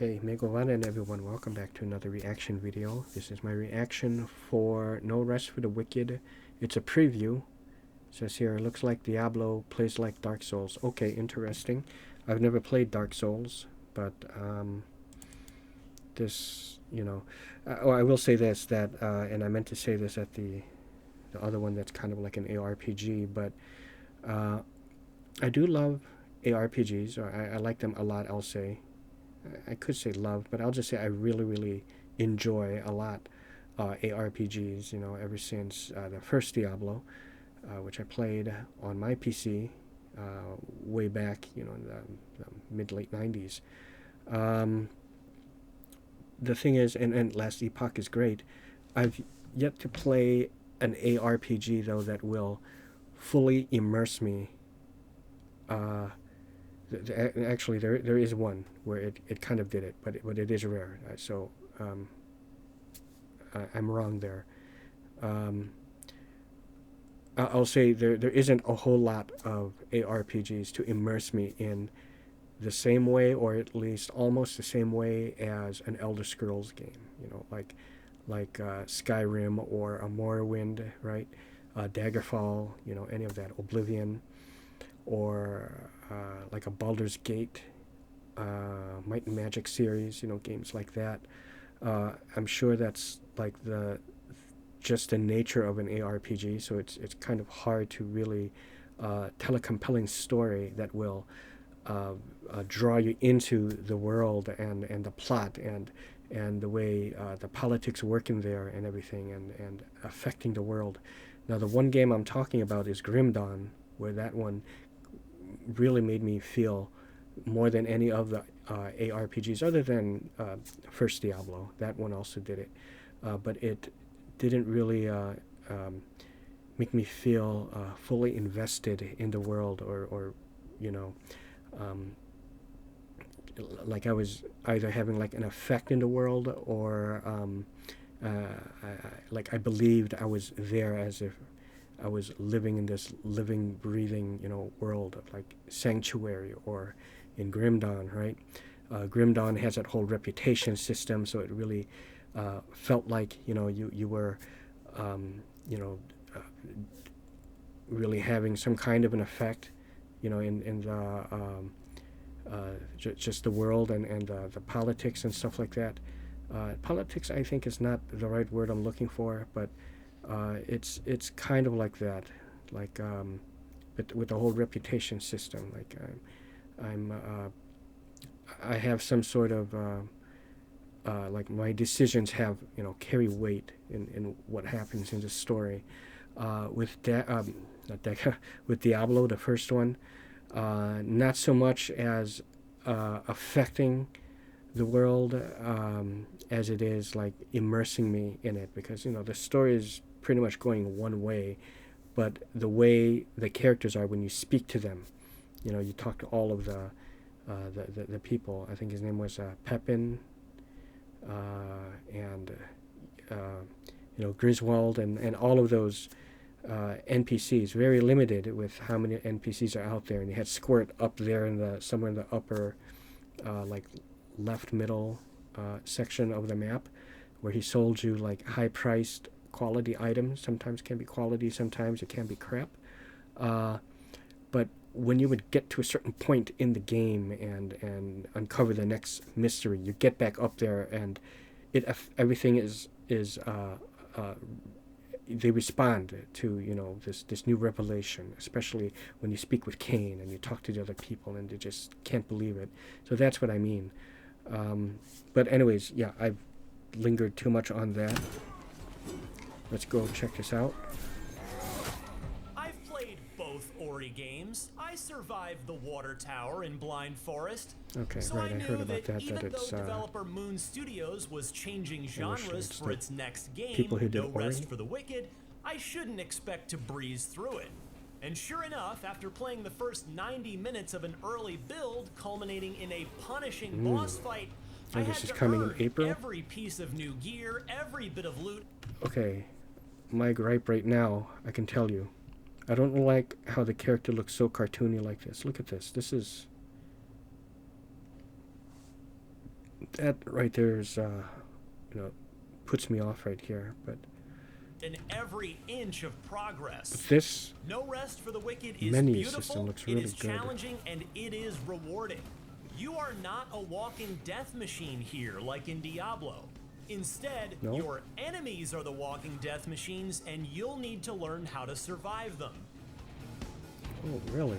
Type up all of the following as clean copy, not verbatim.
Okay, Megovan everyone, welcome back to another reaction video. This is my reaction for No Rest for the Wicked. It's a preview. It says here, looks like Diablo, plays like Dark Souls. Okay, interesting. I've never played Dark Souls, but this, I will say this, that, and I meant to say this at the other one that's kind of like an ARPG, but I do love ARPGs, or I like them a lot, I'll say. I could say love, but I'll just say I really, really enjoy a lot ARPGs, ever since the first Diablo, which I played on my PC way back, in the mid-late 90s. The thing is, and Last Epoch is great, I've yet to play an ARPG, though, that will fully immerse me. Actually, there is one where it kind of did it, but it is rare. So I'm wrong there. I'll say there isn't a whole lot of ARPGs to immerse me in the same way, or at least almost the same way as an Elder Scrolls game. Like Skyrim or a Morrowind, right? Daggerfall, any of that, Oblivion, or like a Baldur's Gate, Might and Magic series, games like that. I'm sure that's like just the nature of an ARPG, so it's kind of hard to really tell a compelling story that will draw you into the world and the plot and the way the politics work in there and everything and affecting the world. Now, the one game I'm talking about is Grim Dawn, where that one really made me feel more than any of the ARPGs other than first Diablo. That one also did it, but it didn't really make me feel fully invested in the world, or like I was either having like an effect in the world, or like I believed I was there, as if I was living in this living, breathing, world, like Sanctuary or in Grim Dawn, right? Grim Dawn has that whole reputation system, so it really felt like, you were, really having some kind of an effect, in the just the world and the politics and stuff like that. Politics, I think, is not the right word I'm looking for, but it's kind of like that, like but with the whole reputation system. Like I have some sort of like my decisions have carry weight in what happens in the story. With with Diablo, the first one, not so much as affecting the world as it is like immersing me in it, because the story is pretty much going one way, but the way the characters are when you speak to them, you talk to all of the people. I think his name was Pepin, and Griswold, and all of those NPCs. Very limited with how many NPCs are out there, and you had Squirt up there in somewhere in the upper like left middle section of the map, where he sold you like high-priced quality items. Sometimes can be quality, sometimes it can be crap. But when you would get to a certain point in the game and uncover the next mystery, you get back up there, and everything is they respond to this new revelation, especially when you speak with Cain and you talk to the other people and they just can't believe it. So that's what I mean. But anyways, yeah, I've lingered too much on that. Let's go check this out. I've played both Ori games. I survived the water tower in Blind Forest. Okay, so right, I heard about that. Even That it's though developer Moon Studios was changing genres it's for its next game, people who did No Ori. Rest for the Wicked, I shouldn't expect to breeze through it. And sure enough, after playing the first 90 minutes of an early build culminating in a punishing boss fight, I had to earn every piece of new gear, every bit of loot. Okay, my gripe right now, I can tell you, I don't like how the character looks so cartoony like this. Look at this. that right there is, puts me off right here. But in every inch of progress. This No Rest for the Wicked is menu beautiful, system looks really it is good. challenging, and it is rewarding. You are not a walking death machine here like in Diablo. Instead, No? your enemies are the walking death machines, and you'll need to learn how to survive them. Oh, really?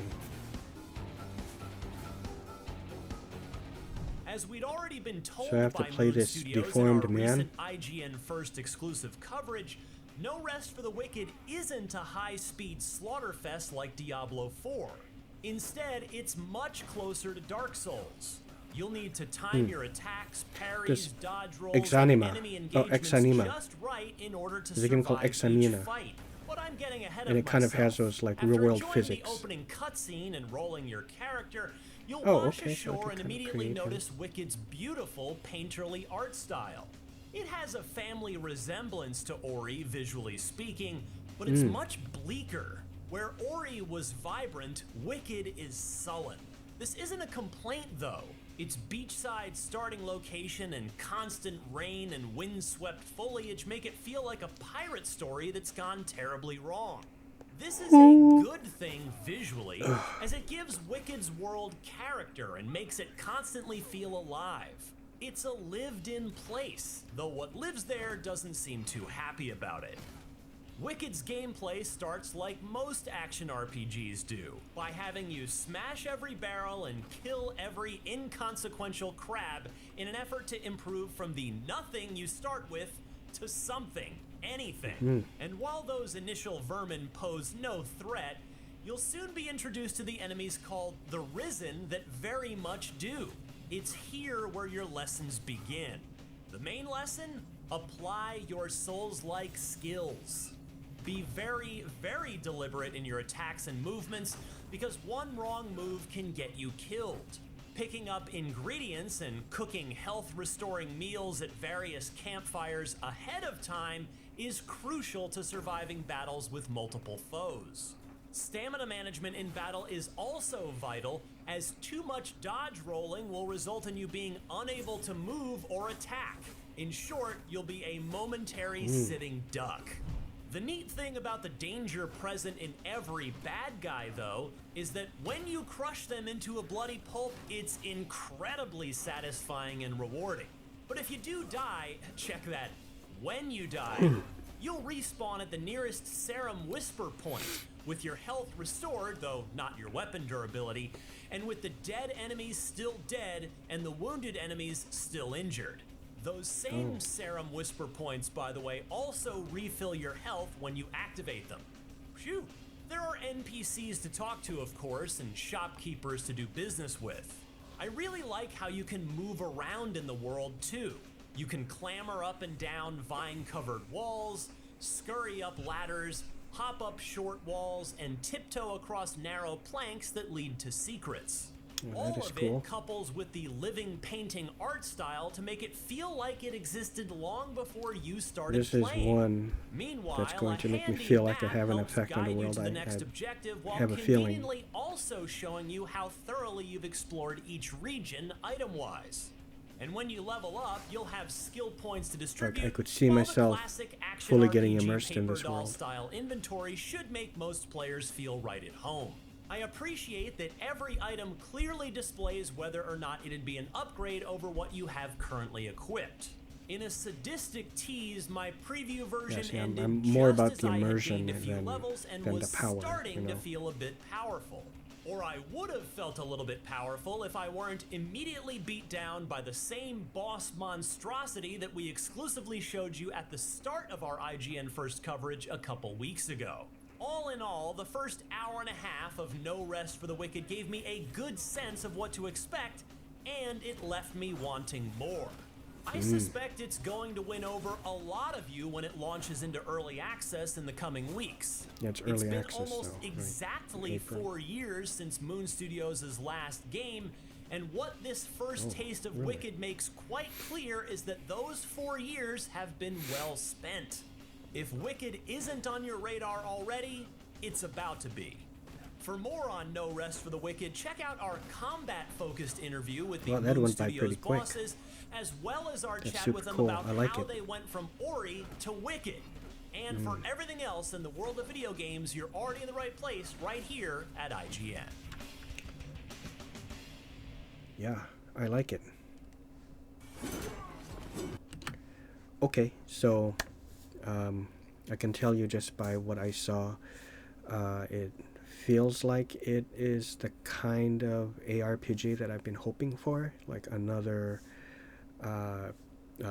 As we'd already been told So I have to by play Moon this Studios in our deformed man? recent IGN First exclusive coverage, No Rest for the Wicked isn't a high-speed slaughterfest like Diablo 4. Instead, it's much closer to Dark Souls. You'll need to time your attacks, parries, This dodge rolls, Exanima. and enemy Oh, engagements Exanima. just right in order to There's a game called survive each Examina. fight. But I'm getting ahead And of it kind of has myself. those, like, After real-world enjoying physics. the opening cutscene and rolling your character, you'll Oh, wash okay, so I ashore can and kinda immediately create him. notice Wicked's beautiful painterly art style. It has a family resemblance to Ori, visually speaking, but it's much bleaker. Where Ori was vibrant, Wicked is sullen. This isn't a complaint, though. Its beachside starting location and constant rain and windswept foliage make it feel like a pirate story that's gone terribly wrong. This is a good thing visually, as it gives Wicked's world character and makes it constantly feel alive. It's a lived-in place, though what lives there doesn't seem too happy about it. Wicked's gameplay starts like most action RPGs do, by having you smash every barrel and kill every inconsequential crab in an effort to improve from the nothing you start with to something, anything. And while those initial vermin pose no threat, you'll soon be introduced to the enemies called the Risen that very much do. It's here where your lessons begin. The main lesson? Apply your Souls-like skills. Be very, very deliberate in your attacks and movements, because one wrong move can get you killed. Picking up ingredients and cooking health-restoring meals at various campfires ahead of time is crucial to surviving battles with multiple foes. Stamina management in battle is also vital, as too much dodge rolling will result in you being unable to move or attack. In short, you'll be a momentary sitting duck. The neat thing about the danger present in every bad guy, though, is that when you crush them into a bloody pulp, it's incredibly satisfying and rewarding. But if you do die, check that, when you die, you'll respawn at the nearest Serum Whisper point, with your health restored, though not your weapon durability, and with the dead enemies still dead and the wounded enemies still injured. Those same Serum Whisper points, by the way, also refill your health when you activate them. Phew! There are NPCs to talk to, of course, and shopkeepers to do business with. I really like how you can move around in the world, too. You can clamber up and down vine-covered walls, scurry up ladders, hop up short walls, and tiptoe across narrow planks that lead to secrets. All of it couples with the living painting art style to make it feel like it existed long before you started playing. This is one that's going to make me feel like I have an effect on the world. I have a feeling. Conveniently also showing you how thoroughly you've explored each region item-wise. And when you level up, you'll have skill points to distribute. I could see myself fully getting immersed in this world. Style inventory should make most players feel right at home. I appreciate that every item clearly displays whether or not it'd be an upgrade over what you have currently equipped. In a sadistic tease, my preview version ended I'm more just about as the I had immersion gained a few levels and than was the power, starting to feel a bit powerful. Or I would have felt a little bit powerful if I weren't immediately beat down by the same boss monstrosity that we exclusively showed you at the start of our IGN First coverage a couple weeks ago. All in all, the first hour and a half of No Rest for the Wicked gave me a good sense of what to expect, and it left me wanting more. I suspect it's going to win over a lot of you when it launches into early access in the coming weeks. Yeah, it's early been access, almost though, exactly 4 years since Moon Studios' last game, and what this first taste of Wicked makes quite clear is that those 4 years have been well spent. If Wicked isn't on your radar already, it's about to be. For more on No Rest for the Wicked, check out our combat-focused interview with the Well, that Moon went by Studios pretty quick. bosses, as well as our That's chat super with them cool. about I like how it. they went from Ori to Wicked. And for everything else in the world of video games, you're already in the right place right here at IGN. Yeah, I like it. Okay, so I can tell you just by what I saw, it feels like it is the kind of ARPG that I've been hoping for, like another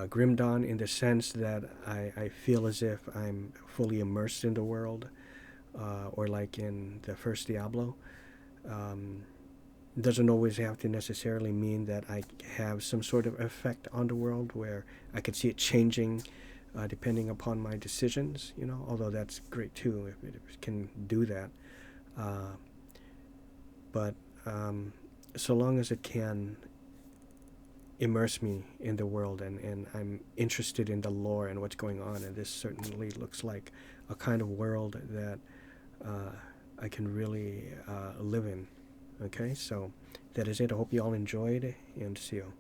Grim Dawn, in the sense that I feel as if I'm fully immersed in the world, or like in the first Diablo. Doesn't always have to necessarily mean that I have some sort of effect on the world where I could see it changing depending upon my decisions, you know, although that's great too if it can do that. But so long as it can immerse me in the world, and I'm interested in the lore and what's going on, and this certainly looks like a kind of world that I can really live in. Okay, so that is it. I hope you all enjoyed, and see you.